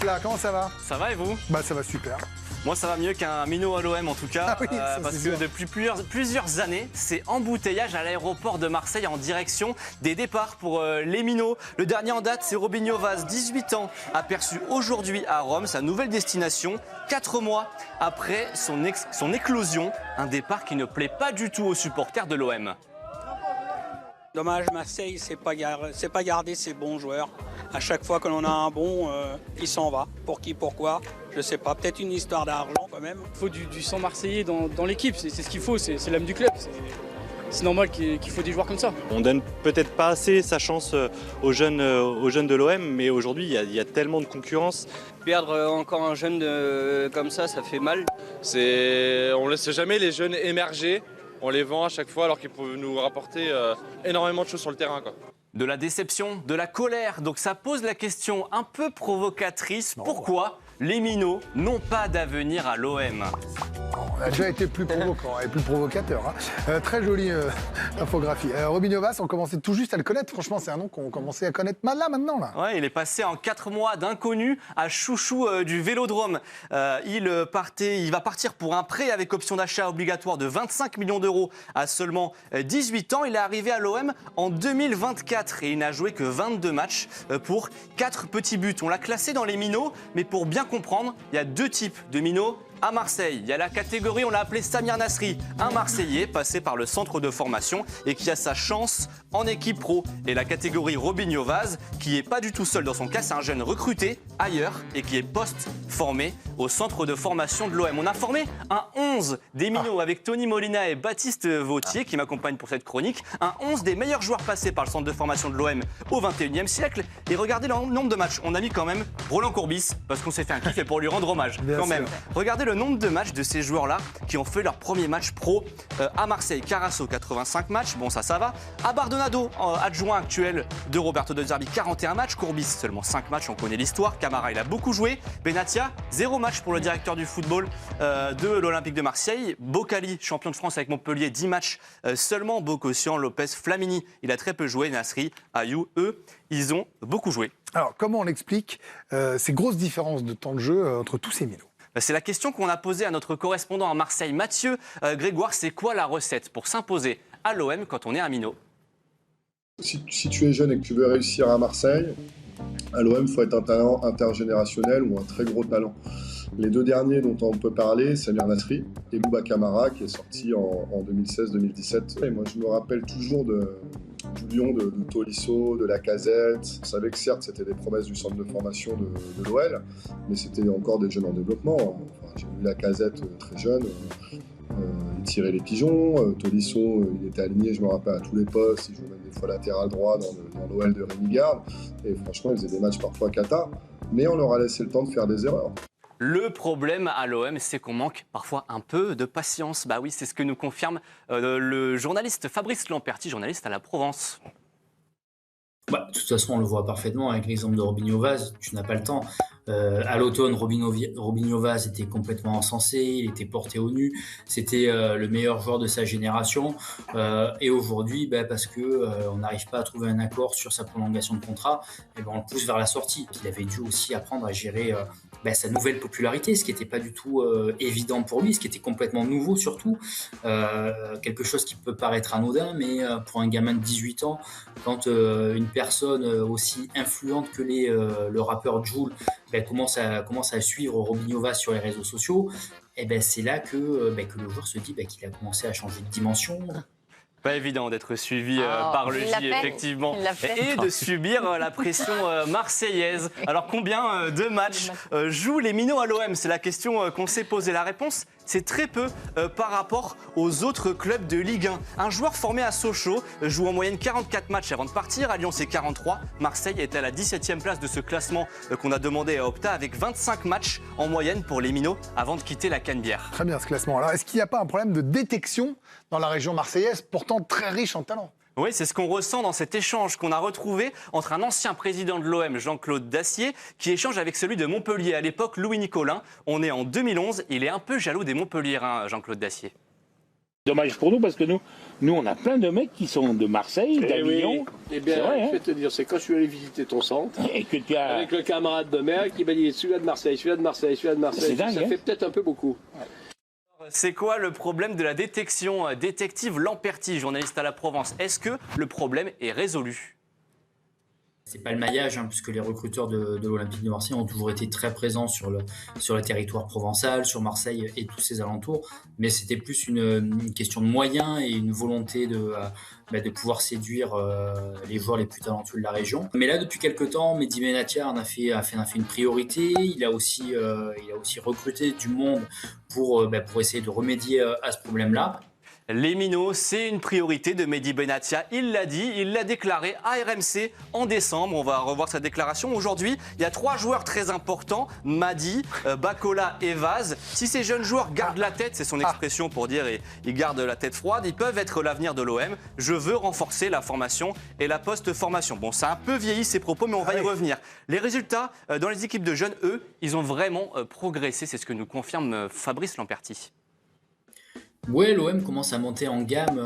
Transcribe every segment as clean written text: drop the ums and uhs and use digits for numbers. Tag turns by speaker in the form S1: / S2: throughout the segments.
S1: d'être là, comment ça va?
S2: Ça va et vous?
S1: Bah ça va super.
S2: Moi ça va mieux qu'un minot à l'OM en tout cas,
S1: Ah oui, ça,
S2: parce
S1: c'est
S2: que
S1: sûr.
S2: depuis plusieurs années, c'est embouteillage à l'aéroport de Marseille en direction des départs pour les minots. Le dernier en date, c'est Robinho Vaz, 18 ans, aperçu aujourd'hui à Rome, sa nouvelle destination, 4 mois après son éclosion, un départ qui ne plaît pas du tout aux supporters de l'OM.
S3: Dommage, Marseille, c'est pas gardé ses bons joueurs. À chaque fois que l'on a un bon, il s'en va. Pour qui, pourquoi, je sais pas. Peut-être une histoire d'argent quand même.
S4: Il faut du sang marseillais dans l'équipe, c'est ce qu'il faut, c'est l'âme du club. C'est normal qu'il faut des joueurs comme ça.
S5: On donne peut-être pas assez sa chance aux jeunes de l'OM, mais aujourd'hui il y a tellement de concurrence.
S6: Perdre encore un jeune comme ça fait mal.
S7: On ne laisse jamais les jeunes émerger. On les vend à chaque fois alors qu'ils peuvent nous rapporter énormément de choses sur le terrain, quoi.
S2: De la déception, de la colère, donc ça pose la question un peu provocatrice, pourquoi les minots n'ont pas d'avenir à l'OM?
S1: On a déjà été plus provocant et plus provocateur. Hein. Très jolie infographie. Robinho Vaz, on commençait tout juste à le connaître. Franchement, c'est un nom qu'on commençait à connaître mal là maintenant. Là.
S2: Ouais, il est passé en 4 mois d'inconnu à chouchou du Vélodrome. Il va partir pour un prêt avec option d'achat obligatoire de 25 millions d'euros à seulement 18 ans. Il est arrivé à l'OM en 2024 et il n'a joué que 22 matchs pour 4 petits buts. On l'a classé dans les minots, mais pour bien comprendre, il y a 2 types de minots à Marseille. Il y a la catégorie, on l'a appelé Samir Nasri, un Marseillais passé par le centre de formation et qui a sa chance en équipe pro. Et la catégorie Robinho Vaz, qui n'est pas du tout seul dans son cas, c'est un jeune recruté ailleurs et qui est post-formé au centre de formation de l'OM. On a formé un 11 des minots avec Tony Molina et Baptiste Vautier qui m'accompagnent pour cette chronique. Un 11 des meilleurs joueurs passés par le centre de formation de l'OM au 21e siècle. Et regardez le nombre de matchs. On a mis quand même Roland Courbis parce qu'on s'est fait un kiff et pour lui rendre hommage. Quand même. Regardez le nombre de matchs de ces joueurs-là qui ont fait leur premier match pro à Marseille. Carasso, 85 matchs, bon ça va. Abardonado, adjoint actuel de Roberto De Zerbi, 41 matchs. Courbis, seulement 5 matchs, on connaît l'histoire. Camara, il a beaucoup joué. Benatia, 0 match pour le directeur du football de l'Olympique de Marseille. Bocali, champion de France avec Montpellier, 10 matchs seulement. Bogossian, Lopez, Flamini, il a très peu joué. Nasri, Ayou, eux, ils ont beaucoup joué.
S1: Alors, comment on explique ces grosses différences de temps de jeu entre tous ces minots?
S2: C'est la question qu'on a posée à notre correspondant à Marseille, Mathieu Grégoire. C'est quoi la recette pour s'imposer à l'OM quand on est un minot?
S8: Si tu es jeune et que tu veux réussir à Marseille, à l'OM, il faut être un talent intergénérationnel ou un très gros talent. Les 2 derniers dont on peut parler, Samir Nasri et Bouba Camara, qui est sorti en 2016-2017. Et moi, je me rappelle toujours du lion de Tolisso, de Lacazette. On savait que certes, c'était des promesses du centre de formation de l'OL, mais c'était encore des jeunes en développement. Enfin, j'ai vu Lacazette très jeune. Il tirait les pigeons. Tolisso, il était aligné, je me rappelle, à tous les postes. Il jouait même des fois latéral droit dans l'OL de Rémi Garde. Et franchement, il faisait des matchs parfois cata. Mais on leur a laissé le temps de faire des erreurs.
S2: Le problème à l'OM, c'est qu'on manque parfois un peu de patience. Bah oui, c'est ce que nous confirme le journaliste Fabrice Lamperti, journaliste à la Provence.
S9: De toute façon, on le voit parfaitement avec l'exemple de Robinho Vaz. Tu n'as pas le temps. À l'automne, Robinho Vaz était complètement encensé, il était porté au nu. C'était le meilleur joueur de sa génération. Et aujourd'hui, parce que on n'arrive pas à trouver un accord sur sa prolongation de contrat, on le pousse vers la sortie. Il avait dû aussi apprendre à gérer sa nouvelle popularité, ce qui n'était pas du tout évident pour lui, ce qui était complètement nouveau surtout. Quelque chose qui peut paraître anodin, mais pour un gamin de 18 ans, quand une personne aussi influente que le rappeur Jul commence à suivre Robinho Vaz sur les réseaux sociaux, c'est là que le joueur se dit qu'il a commencé à changer de dimension.
S2: Pas évident d'être suivi par le J, effectivement, et de subir la pression marseillaise. Alors combien de matchs jouent les minots à l'OM? C'est la question qu'on s'est posée. La réponse, c'est très peu par rapport aux autres clubs de Ligue 1. Un joueur formé à Sochaux joue en moyenne 44 matchs avant de partir. À Lyon, c'est 43. Marseille est à la 17e place de ce classement qu'on a demandé à Opta, avec 25 matchs en moyenne pour les minots avant de quitter la Canebière.
S1: Très bien ce classement. Alors, est-ce qu'il n'y a pas un problème de détection dans la région marseillaise, pourtant très riche en talent?
S2: Oui, c'est ce qu'on ressent dans cet échange qu'on a retrouvé entre un ancien président de l'OM, Jean-Claude Dacier, qui échange avec celui de Montpellier à l'époque, Louis Nicolin. On est en 2011, il est un peu jaloux des Montpelliérains, Jean-Claude Dacier.
S10: Dommage pour nous parce que nous on a plein de mecs qui sont de Marseille, d'Avignon.
S11: Eh bien,
S10: vrai,
S11: je vais te dire, c'est quand je suis allé visiter ton centre,
S10: Et que tu as...
S11: avec le camarade de mer qui m'a dit celui-là de Marseille, celui-là de Marseille, celui-là de Marseille.
S10: C'est dingue,
S11: ça fait peut-être un peu beaucoup.
S2: C'est quoi le problème de la détection? Détective Lamperti, journaliste à la Provence. Est-ce que le problème est résolu?
S9: C'est pas le maillage, puisque les recruteurs de l'Olympique de Marseille ont toujours été très présents sur le territoire provençal, sur Marseille et tous ses alentours. Mais c'était plus une question de moyens et une volonté de pouvoir séduire les joueurs les plus talentueux de la région. Mais là, depuis quelques temps, Mehdi Benatia en a fait une priorité. Il a aussi recruté du monde pour essayer de remédier à ce problème-là.
S2: Les minots, c'est une priorité de Mehdi Benatia. Il l'a dit, il l'a déclaré à RMC en décembre. On va revoir sa déclaration. Aujourd'hui, il y a 3 joueurs très importants, Madi, Bacola et Vaz. Si ces jeunes joueurs gardent la tête, c'est son expression pour dire ils gardent la tête froide, ils peuvent être l'avenir de l'OM. Je veux renforcer la formation et la post-formation. Bon, ça a un peu vieilli ces propos, mais on va y revenir. Les résultats dans les équipes de jeunes, eux, ils ont vraiment progressé. C'est ce que nous confirme Fabrice Lamperti.
S9: Ouais, l'OM commence à monter en gamme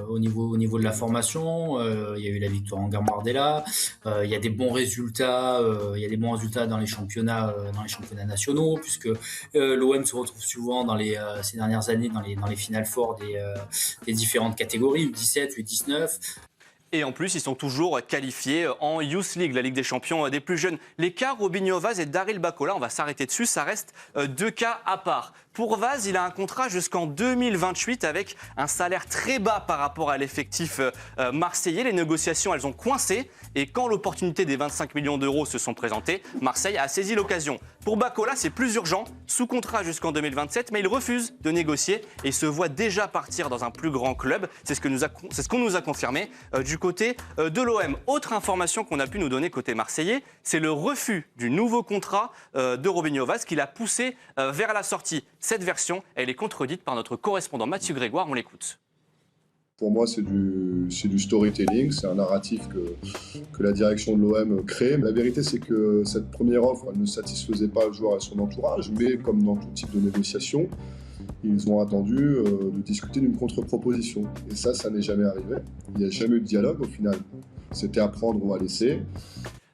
S9: au niveau de la formation. Il y a eu la victoire en Gambardella. Il y a des bons résultats. Il y a des bons résultats dans les championnats nationaux, puisque l'OM se retrouve souvent ces dernières années dans les finales fortes des différentes catégories, U17, U19.
S2: Et en plus, ils sont toujours qualifiés en Youth League, la Ligue des champions des plus jeunes. Les cas Robinho Vaz et Daryl Bacola, on va s'arrêter dessus, ça reste 2 cas à part. Pour Vaz, il a un contrat jusqu'en 2028 avec un salaire très bas par rapport à l'effectif marseillais. Les négociations, elles ont coincé. Et quand l'opportunité des 25 millions d'euros se sont présentées, Marseille a saisi l'occasion. Pour Bacola, c'est plus urgent, sous contrat jusqu'en 2027, mais il refuse de négocier et se voit déjà partir dans un plus grand club. C'est ce qu'on nous a confirmé du côté de l'OM. Autre information qu'on a pu nous donner côté marseillais, c'est le refus du nouveau contrat de Robinho Vaz qui l'a poussé vers la sortie. Cette version, elle est contredite par notre correspondant Mathieu Grégoire, on l'écoute.
S8: Pour moi, c'est du storytelling, c'est un narratif que la direction de l'OM crée. La vérité, c'est que cette première offre, elle ne satisfaisait pas le joueur et son entourage, mais comme dans tout type de négociation, ils ont attendu de discuter d'une contre-proposition. Et ça n'est jamais arrivé. Il n'y a jamais eu de dialogue au final. C'était à prendre ou à laisser.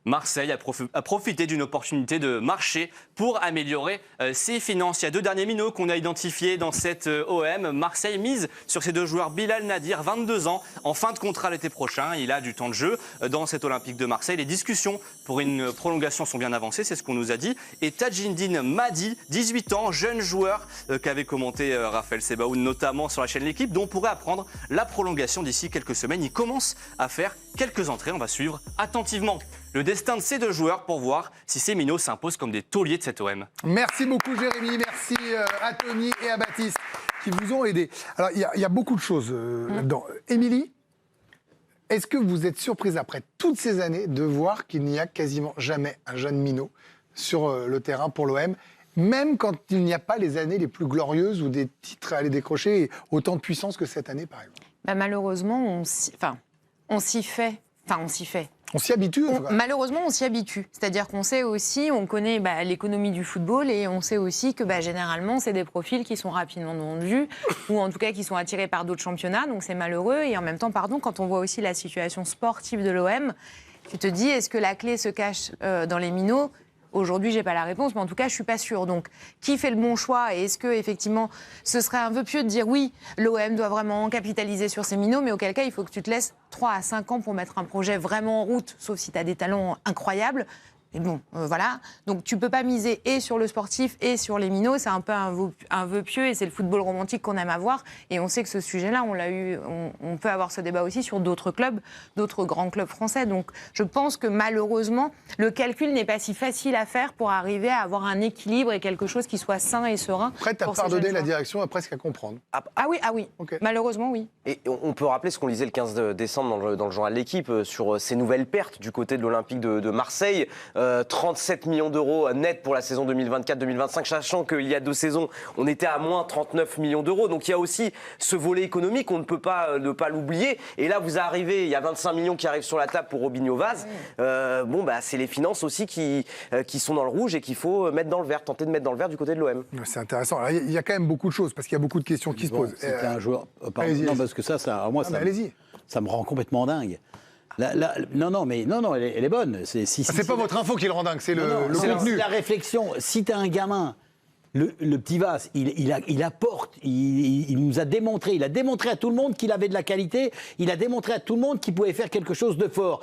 S2: Marseille a profité d'une opportunité de marché pour améliorer ses finances. Il y a 2 derniers minots qu'on a identifiés dans cette OM. Marseille mise sur ces 2 joueurs. Bilal Nadir, 22 ans, en fin de contrat l'été prochain. Il a du temps de jeu dans cet Olympique de Marseille. Les discussions pour une prolongation sont bien avancées, c'est ce qu'on nous a dit. Et Tadjindine Madi, 18 ans, jeune joueur qu'avait commenté Raphaël Sebaoun, notamment sur la chaîne L'Équipe, dont on pourrait apprendre la prolongation d'ici quelques semaines. Il commence à faire quelques entrées. On va suivre attentivement le destin de ces 2 joueurs pour voir si ces minots s'imposent comme des tauliers de cette OM.
S1: Merci beaucoup Jérémy, merci à Tony et à Baptiste qui vous ont aidés. Alors il y a beaucoup de choses là-dedans. Émilie, est-ce que vous êtes surprise après toutes ces années de voir qu'il n'y a quasiment jamais un jeune minot sur le terrain pour l'OM, même quand il n'y a pas les années les plus glorieuses ou des titres à aller décrocher et autant de puissance que cette année par exemple?
S12: Malheureusement, on s'y fait.
S1: On s'y habitue.
S12: Malheureusement, on s'y habitue. C'est-à-dire qu'on sait aussi, on connaît l'économie du football et on sait aussi que généralement, c'est des profils qui sont rapidement vendus ou en tout cas qui sont attirés par d'autres championnats. Donc c'est malheureux. Et en même temps, quand on voit aussi la situation sportive de l'OM, tu te dis, est-ce que la clé se cache dans les minots ? Aujourd'hui, j'ai pas la réponse, mais en tout cas, je suis pas sûre. Donc, qui fait le bon choix? Et est-ce que effectivement, ce serait un peu pieux de dire oui, l'OM doit vraiment capitaliser sur ses minots, mais auquel cas, il faut que tu te laisses 3 à 5 ans pour mettre un projet vraiment en route, sauf si tu as des talents incroyables. Et bon, voilà. Donc, tu peux pas miser et sur le sportif et sur les minots. C'est un peu un vœu pieux et c'est le football romantique qu'on aime avoir. Et on sait que ce sujet-là, on peut avoir ce débat aussi sur d'autres clubs, d'autres grands clubs français. Donc, je pense que malheureusement, le calcul n'est pas si facile à faire pour arriver à avoir un équilibre et quelque chose qui soit sain et serein.
S1: Prête à pardonner la direction, presque à comprendre.
S12: Ah oui. Okay. Malheureusement, oui.
S13: Et on peut rappeler ce qu'on lisait le 15 décembre dans le journal L'Équipe sur ces nouvelles pertes du côté de l'Olympique de Marseille. 37 millions d'euros net pour la saison 2024-2025, sachant qu'il y a 2 saisons, on était à moins 39 millions d'euros. Donc il y a aussi ce volet économique, on ne peut pas ne pas l'oublier. Et là, vous arrivez, il y a 25 millions qui arrivent sur la table pour Robinho Vaz. C'est les finances aussi qui sont dans le rouge et qu'il faut mettre dans le vert, tenter de mettre dans le vert du côté de l'OM.
S1: C'est intéressant. Alors, il y a quand même beaucoup de choses, parce qu'il y a beaucoup de questions qui se posent.
S14: C'était un joueur... non, parce que ça me rend complètement dingue. Non, elle est bonne.
S1: C'est pas votre info qui le rend dingue, c'est le contenu.
S14: La réflexion. Si tu as un gamin, le petit Vaz, il apporte, il nous a démontré, il a démontré à tout le monde qu'il avait de la qualité, il a démontré à tout le monde qu'il pouvait faire quelque chose de fort.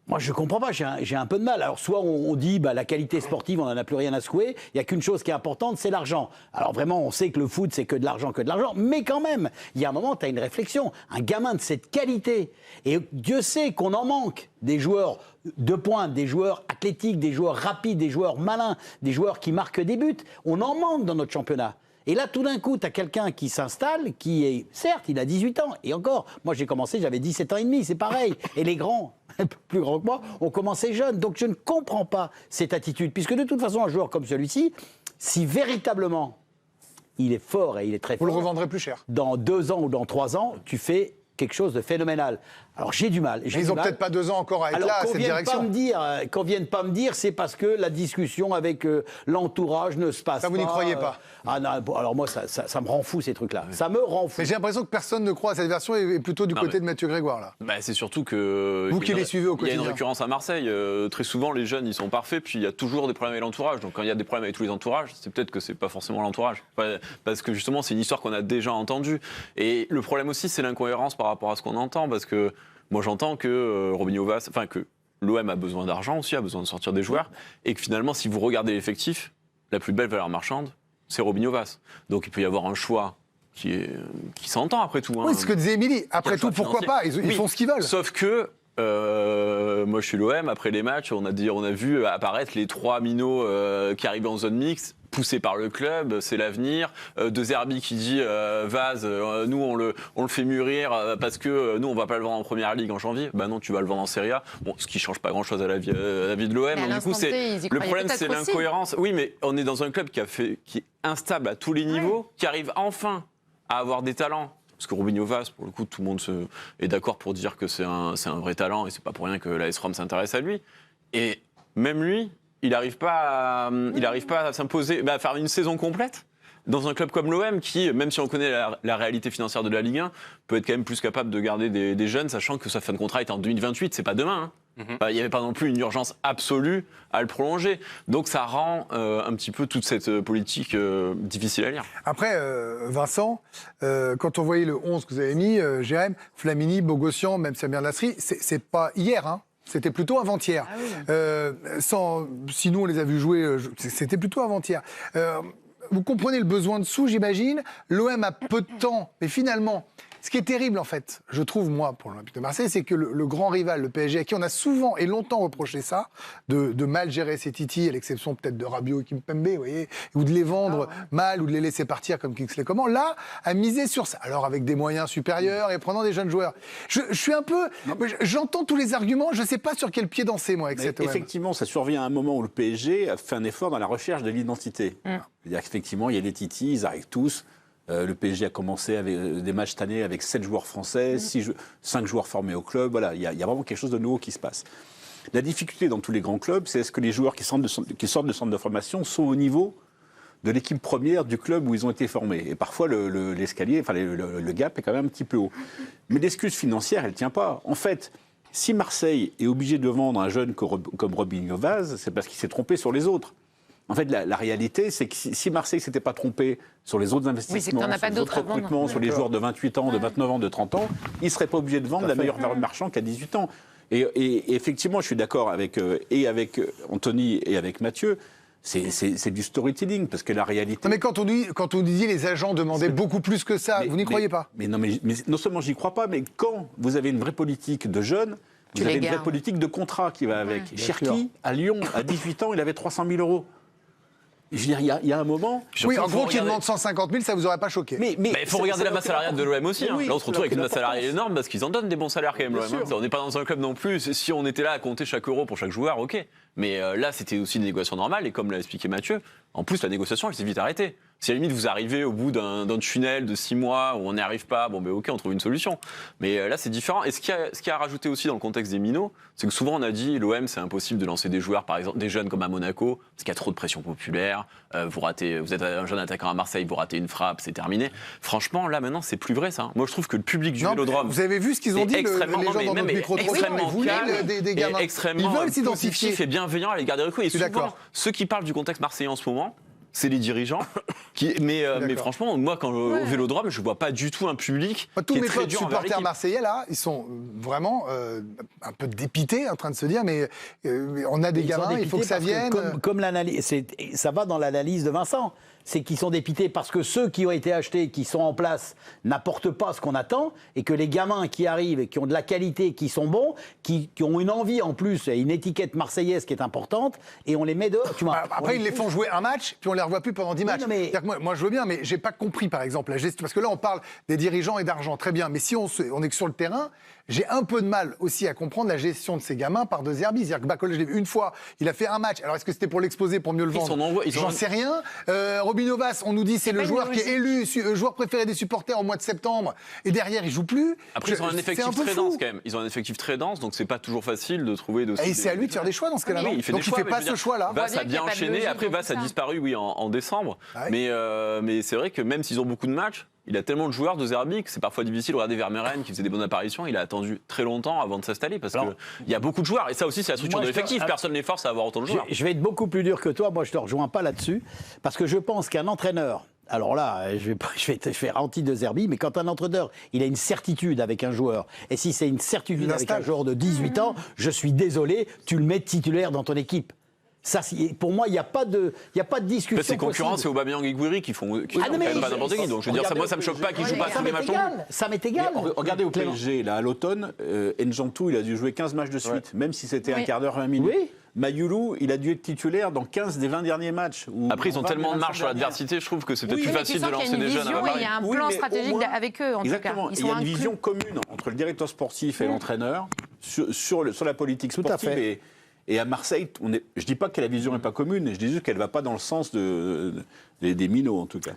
S14: Moi, je ne comprends pas, j'ai un peu de mal. Alors, soit on dit la qualité sportive, on n'en a plus rien à secouer, il n'y a qu'une chose qui est importante, c'est l'argent. Alors vraiment, on sait que le foot, c'est que de l'argent, mais quand même, il y a un moment, tu as une réflexion. Un gamin de cette qualité, et Dieu sait qu'on en manque, des joueurs de pointe, des joueurs athlétiques, des joueurs rapides, des joueurs malins, des joueurs qui marquent des buts, on en manque dans notre championnat. Et là, tout d'un coup, tu as quelqu'un qui s'installe, qui est, certes, il a 18 ans, et encore, moi j'ai commencé, j'avais 17 ans et demi, c'est pareil. Et les grands, plus grands que moi, ont commencé jeunes. Donc je ne comprends pas cette attitude, puisque de toute façon, un joueur comme celui-ci, si véritablement il est fort et il est très fort...
S1: Vous le revendrez plus cher.
S14: Dans 2 ans ou dans 3 ans, tu fais quelque chose de phénoménal. Alors j'ai du mal.
S1: Ils n'ont peut-être pas 2 ans encore à être là, à cette direction.
S14: Qu'on vienne pas me dire, c'est parce que la discussion avec l'entourage ne se passe pas.
S1: Ça, vous n'y croyez pas?
S14: Ah non, alors moi, ça me rend fou, ces trucs-là. Oui. Ça me rend fou.
S1: Mais j'ai l'impression que personne ne croit à cette version et plutôt du côté de Mathieu Grégoire, là.
S15: C'est surtout que...
S1: Vous qui les suivez au quotidien.
S15: Il y a une récurrence à Marseille. Très souvent, les jeunes, ils sont parfaits, puis il y a toujours des problèmes avec l'entourage. Donc quand il y a des problèmes avec tous les entourages, c'est peut-être que c'est pas forcément l'entourage. Parce que justement, c'est une histoire qu'on a déjà entendue. Et le problème aussi, c'est l'incohérence par rapport à ce qu'on entend, parce que moi, j'entends que Robinho Vaz, que l'OM a besoin d'argent aussi, a besoin de sortir des joueurs, et que finalement, si vous regardez l'effectif, la plus belle valeur marchande, c'est Robinho Vaz. Donc il peut y avoir un choix qui s'entend après tout.
S1: Oui, c'est ce que disait Émilie. Après tout, pourquoi pas? Ils font ce qu'ils veulent.
S15: Sauf que moi, je suis l'OM. Après les matchs, on a vu apparaître les 3 minots qui arrivaient en zone mixte, poussés par le club, c'est l'avenir. De Zerbi qui dit Vaz, nous on le fait mûrir parce que nous on va pas le vendre en première ligue en janvier. Bah non, tu vas le vendre en Serie A. Bon, ce qui change pas grand chose à la vie de l'OM. Du coup, le problème, c'est l'incohérence. Oui, mais on est dans un club qui est instable à tous les niveaux, qui arrive enfin à avoir des talents. Parce que Robinho Vaz, pour le coup, tout le monde est d'accord pour dire que c'est un vrai talent et c'est pas pour rien que l'AS Rome s'intéresse à lui. Et même lui, il n'arrive pas à s'imposer, à faire une saison complète dans un club comme l'OM qui, même si on connaît la réalité financière de la Ligue 1, peut être quand même plus capable de garder des jeunes, sachant que sa fin de contrat est en 2028, c'est pas demain. Il n'y avait pas non plus une urgence absolue à le prolonger. Donc ça rend un petit peu toute cette politique difficile à lire.
S1: Après, Vincent, quand on voyait le 11 que vous avez mis, Jérém, Flamini, Bogossian, même Samir Nasri, c'est pas hier, hein. C'était plutôt avant-hier. Ah oui. Si nous, on les a vus jouer, c'était plutôt avant-hier. Vous comprenez le besoin de sous, j'imagine. L'OM a peu de temps, mais finalement, ce qui est terrible, en fait, je trouve, moi, pour l'Olympique de Marseille, c'est que le grand rival, le PSG, à qui on a souvent et longtemps reproché ça, de mal gérer ses titis, à l'exception peut-être de Rabiot et Kimpembe, vous voyez, ou de les vendre mal, ou de les laisser partir comme Kingsley Coman, là, a misé sur ça. Alors, avec des moyens supérieurs et prenant des jeunes joueurs. Je suis un peu... J'entends tous les arguments, je ne sais pas sur quel pied danser, moi, avec cette OM.
S10: Effectivement, ça survient à un moment où le PSG a fait un effort dans la recherche de l'identité. C'est-à-dire qu'effectivement, il y a les titis, ils arrivent tous... le PSG a commencé avec des matchs cette année avec 7 joueurs français, 5 joueurs formés au club. Voilà, il y a vraiment quelque chose de nouveau qui se passe. La difficulté dans tous les grands clubs, c'est est-ce que les joueurs qui sortent de centre de formation sont au niveau de l'équipe première du club où ils ont été formés. Et parfois, l'escalier, le gap est quand même un petit peu haut. Mais l'excuse financière, elle ne tient pas. En fait, si Marseille est obligé de vendre un jeune comme Robinho Vaz, c'est parce qu'il s'est trompé sur les autres. En fait, la réalité, c'est que si Marseille ne s'était pas trompé sur les autres investissements, sur les autres recrutements, sur les joueurs de 28 ans, de 29 ans, de 30 ans, il ne serait pas obligé de vendre la meilleure valeur marchande qu'à 18 ans. Et effectivement, je suis d'accord avec Anthony et avec Mathieu, c'est du storytelling, parce que la réalité...
S1: Non, mais quand on dit les agents demandaient beaucoup plus que ça, vous n'y croyez pas?
S10: Mais non seulement j'y crois pas, mais quand vous avez une vraie politique de jeunes, vous avez une vraie politique de contrat qui va avec. Cherki, à Lyon, à 18 ans, il avait 300 000 euros. Je veux dire, il y a un moment.
S1: Oui, en gros, qui demande 150 000, ça vous aurait pas choqué.
S15: Mais il faut regarder la masse salariale de l'OM aussi. Là, on se retrouve avec une masse salariale énorme parce qu'ils en donnent des bons salaires quand même, l'OM. On n'est pas dans un club non plus. Si on était là à compter chaque euro pour chaque joueur, ok. Mais là, c'était aussi une négociation normale. Et comme l'a expliqué Mathieu, en plus, la négociation, elle s'est vite arrêtée. Si à la limite vous arrivez au bout d'un tunnel de 6 mois où on n'y arrive pas, bon ben ok, on trouve une solution. Mais là c'est différent. Et ce qui a rajouté aussi dans le contexte des minots, c'est que souvent on a dit l'OM c'est impossible de lancer des joueurs, par exemple des jeunes comme à Monaco, parce qu'il y a trop de pression populaire. Vous êtes un jeune attaquant à Marseille, vous ratez une frappe, c'est terminé. Franchement là maintenant c'est plus vrai ça. Moi je trouve que le public du Vélodrome.
S1: Vous avez vu ce qu'ils ont dit les gens dans notre micro-trottoir, vous des gamins.
S15: Extrêmement
S1: ils veulent s'identifier
S15: et bienveillant à l'égard des recrues. Et souvent ceux qui parlent du contexte marseillais en ce moment, c'est les dirigeants. Mais franchement, moi, quand au Vélodrome, je vois pas du tout un public.
S1: Tous
S15: qui est
S1: mes
S15: très
S1: potes
S15: dur envers
S1: supporters
S15: l'équipe.
S1: marseillais, là, ils sont vraiment un peu dépités, en train de se dire, mais on a des gamins, il faut que ça vienne.
S14: Comme l'analyse, ça va dans l'analyse de Vincent. C'est qu'ils sont dépités parce que ceux qui ont été achetés, qui sont en place, n'apportent pas ce qu'on attend, et que les gamins qui arrivent et qui ont de la qualité, qui sont bons, qui ont une envie en plus, et une étiquette marseillaise qui est importante, et on les met dehors.
S1: Après, ils les font jouer un match, puis on les revoit plus pendant 10 matchs. C'est-à-dire que moi, je veux bien, mais j'ai pas compris, par exemple, la gestion. Parce que là, on parle des dirigeants et d'argent, très bien. Mais si on est que sur le terrain, j'ai un peu de mal aussi à comprendre la gestion de ces gamins par De Zerbi. C'est-à-dire que Bakole, je l'ai vu une fois, il a fait un match. Alors, est-ce que c'était pour l'exposer, pour mieux le vendre? J'en sais rien. Robinho Vaz, on nous dit c'est le joueur qui est élu joueur préféré des supporters au mois de septembre, et derrière, il joue plus.
S15: Après, ils ont un effectif très dense quand même. Ils ont un effectif très dense, donc c'est pas toujours facile de trouver de.
S1: Et c'est à lui de faire des choix dans ce cas-là.
S15: Oui, il fait
S1: donc
S15: des
S1: il
S15: choix,
S1: fait pas ce choix-là.
S15: Vaz a bien enchaîné. Après, Vaz a disparu, oui, en décembre. Mais c'est vrai que même s'ils ont beaucoup de matchs, il a tellement de joueurs de Zerbi que c'est parfois difficile de regarder Vermeeren qui faisait des bonnes apparitions. Il a attendu très longtemps avant de s'installer parce qu'il y a beaucoup de joueurs. Et ça aussi, c'est la structure de l'effectif. Personne ne les force à avoir autant de joueurs.
S14: Je vais être beaucoup plus dur que toi. Moi, je te rejoins pas là-dessus. Parce que je pense qu'un entraîneur. Alors là, je vais faire anti-De Zerbi, mais quand un entraîneur, il a une certitude avec un joueur, et si c'est une certitude avec un joueur de 18 ans, je suis désolé, tu le mets titulaire dans ton équipe. Ça, pour moi, il n'y a pas de discussion.
S15: C'est concurrent, c'est Aubameyang et Gouiri qui font quand même pas n'importe qui. Donc je veux dire, moi, ça me choque pas qu'ils jouent pas tous les matchs.
S14: Ça m'est égal.
S10: Regardez au PSG, là, à l'automne, N'Jantou, il a dû jouer 15 matchs de suite, même si c'était un quart d'heure, 20 minutes.
S14: Oui.
S10: Mayoulou, il a dû être titulaire dans 15 des 20 derniers matchs.
S15: Après, ils ont tellement de marge sur l'adversité, je trouve que c'est peut-être plus facile de lancer des jeunes à Paris.
S12: Il y a un plan stratégique avec eux, en tout cas.
S10: Exactement. Il y a une vision commune entre le directeur sportif et l'entraîneur sur la politique sportive. Et à Marseille, je ne dis pas que la vision n'est pas commune, je dis juste qu'elle ne va pas dans le sens des minots, en tout cas.